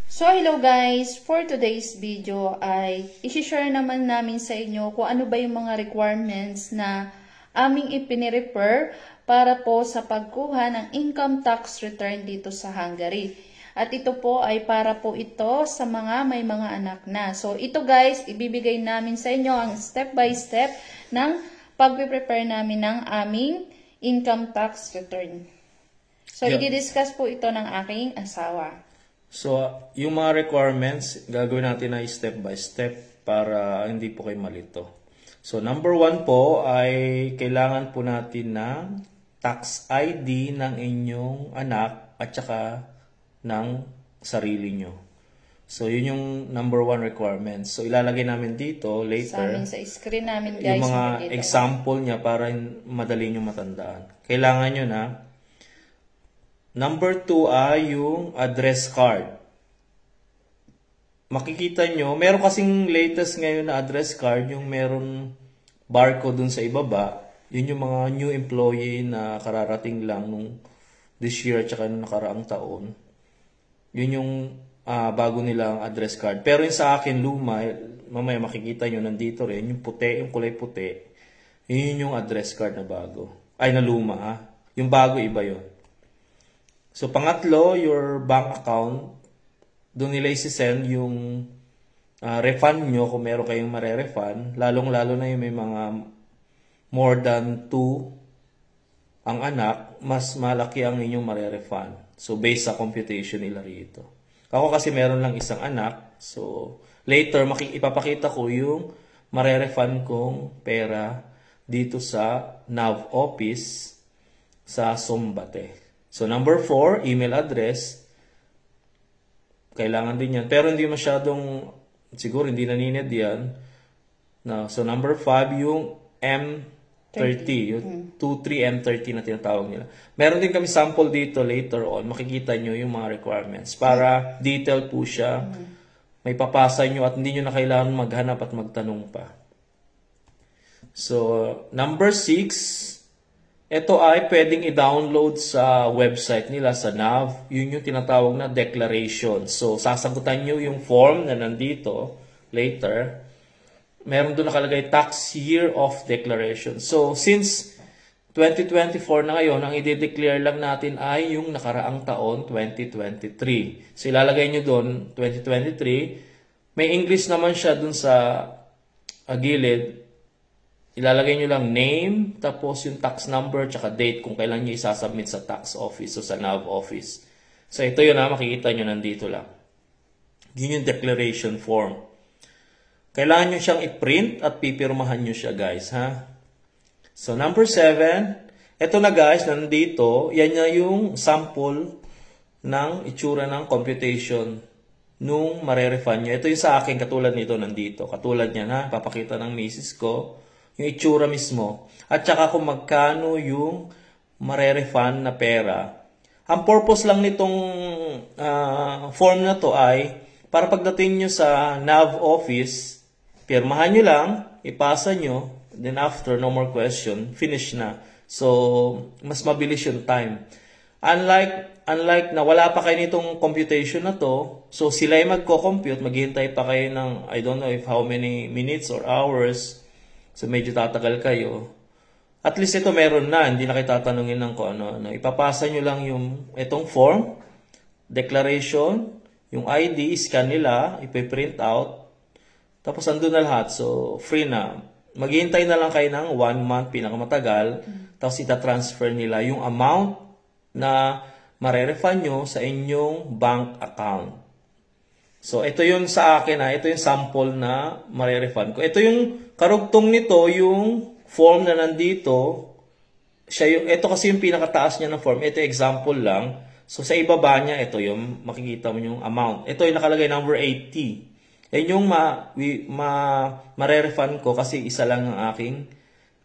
So, hello guys! For today's video ay isi-share naman namin sa inyo kung ano ba yung mga requirements na aming ipinirefer para po sa pagkuha ng income tax return dito sa Hungary. At ito po ay para po ito sa mga may mga anak na. So, ito guys, ibibigay namin sa inyo ang step by step ng pag-prepare namin ng aming income tax return. So, i-discuss po ito ng aking asawa. So, yung mga requirements, gagawin natin ay step by step para hindi po kayo malito. So, number 1 po ay kailangan po natin ng tax ID ng inyong anak at saka ng sarili nyo. So, yun yung number 1 requirement. So, ilalagay namin dito later. Sa screen namin guys. Yung mga example niya para madali nyo matandaan. Kailangan nyo na number 2 ay yung address card. Makikita nyo, meron kasing latest ngayon na address card, yung meron barcode dun sa ibaba. Yun yung mga new employee na kararating lang nung this year at saka nung nakaraang taon. Yun yung bago nilang address card. Pero yung sa akin, luma, mamaya makikita nyo nandito rin, yung puti, yung kulay puti, yun yung address card na bago. Ay, na luma Yung bago, iba yun. So, pangatlo, your bank account, doon nila isi-send yung refund nyo kung meron kayong mare-refund. Lalong-lalo na yung may mga more than 2 ang anak, mas malaki ang inyong mare-refund. So, based sa computation nila rito. Ako kasi meron lang isang anak. So, later, ipapakita ko yung mare-refund kong pera dito sa NAV office sa Sombate. So, number 4, email address. Kailangan din yan. Pero hindi masyadong, siguro hindi naninid yan. So, number 5, yung M30. Yung 23 M30 na tinatawag nila. Meron din kami sample dito later on. Makikita nyo yung mga requirements. Para detail po siya. May papasa nyo at hindi nyo na kailangan maghanap at magtanong pa. So, number 6, ito ay pwedeng i-download sa website nila, sa NAV. Yun yung tinatawag na declaration. So, sasagutan nyo yung form na nandito later. Meron doon nakalagay tax year of declaration. So, since 2024 na ngayon, ang i-declare lang natin ay yung nakaraang taon, 2023. So, ilalagay nyo doon, 2023. May English naman siya doon sa gilid. Ilalagay nyo lang name, tapos yung tax number, tsaka date kung kailan nyo isasubmit sa tax office o sa NAV office. So, ito yun makikita nyo nandito lang. Yun yung declaration form. Kailangan nyo siyang i-print at pipirmahan nyo siya, guys, ha? So, number 7, ito na guys, nandito, yan na yung sample ng itsura ng computation nung mare-refund nyo. Ito yung sa akin, katulad nito nandito. Katulad niya na, papakita ng misis ko, yung itsura mismo, at saka kung magkano yung mare-refund na pera. Ang purpose lang nitong form na to ay para pagdating nyo sa NAV office, pirmahan nyo lang, ipasa nyo, then after, no more question, finish na. So, mas mabilis yung time. Unlike na wala pa kayo nitong computation na to, so sila ay magko-compute, maghihintay pa kayo ng, I don't know if how many minutes or hours. So, medyo tatagal kayo. At least ito meron na. Hindi na kayo tatanungin ng kung ano. Ipapasa nyo lang yung itong form, declaration, yung ID, scan nila, ipiprint out. Tapos, andun na lahat. So, free na. Maghihintay na lang kayo ng 1 month, pinakamatagal. Tapos, itatransfer nila yung amount na mare-refund nyo sa inyong bank account. So, ito yung sa akin, ito yung sample na mare-refund ko. Ito yung karugtong nito, yung form na nandito. Ito kasi yung pinakataas niya ng form. Ito yung example lang. So, sa ibaba niya, ito yung makikita mo yung amount. Ito yung nakalagay number 80. Yan yung mare-refund ko kasi isa lang ang aking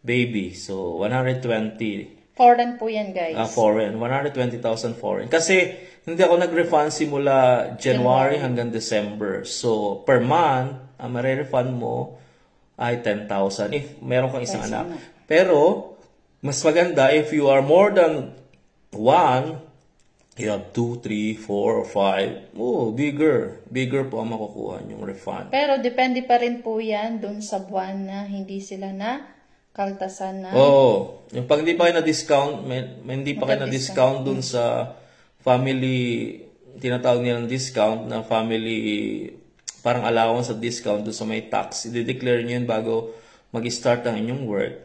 baby. So, 120. Foreign po yan, guys. Foreign. 120,000 foreign. Kasi, hindi ako nag-refund simula January hanggang December. So, per month, ang mare-refund mo ay 10,000 if meron kang isang anak. Pero, mas maganda if you are more than 1, You have 2, 3, 4, or 5. Oh, bigger. Bigger po ang makukuha yung refund. Pero depende pa rin po yan dun sa buwan na hindi sila na kaltasan na. Oo. Yung pag hindi pa kayo na-discount, hindi pa kayo na-discount dun sa family, tinatawag nilang discount na family, parang allowance at discount dun sa may tax. I-declare nyo yun bago mag-start ang inyong work.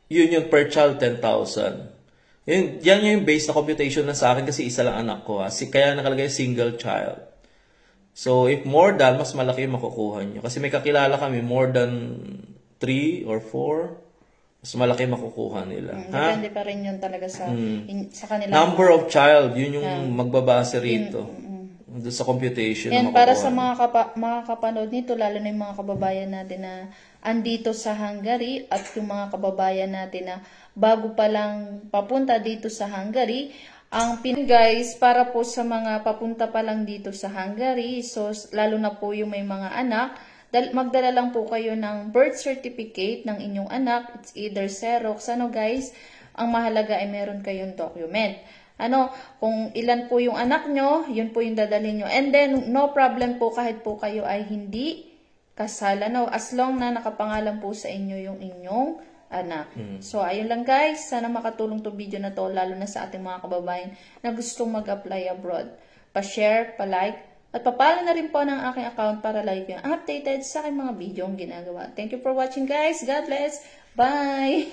Yun yung per child, 10,000. Yan yung base na computation na sa akin kasi isa lang anak ko. Kaya nakalagay single child. So, if more than, mas malaki yung makukuha nyo. Kasi may kakilala kami, more than 3 or 4, mas malaki makukuha nila. Depende pa rin yun talaga sa kanila. Number of child, yun yung magbabase rito. Doon sa computation. And para sa mga kapanood nito, lalo na yung mga kababayan natin na andito sa Hungary at yung mga kababayan natin na bago pa lang papunta dito sa Hungary, guys, para po sa mga papunta pa lang dito sa Hungary, so lalo na po yung may mga anak, magdala lang po kayo ng birth certificate ng inyong anak. It's either Xerox, guys, ang mahalaga ay meron kayong document. Kung ilan po yung anak nyo, yun po yung dadalhin nyo. And then, no problem po kahit po kayo ay hindi kasal. As long na nakapangalan po sa inyo yung inyong anak. So, ayun lang guys. Sana makatulong to video na to, lalo na sa ating mga kababayan na gustong mag-apply abroad. Pa-share, pa-like, at papalo na rin po ng aking account para lagi yung updated sa aking mga video ang ginagawa. Thank you for watching guys. God bless. Bye!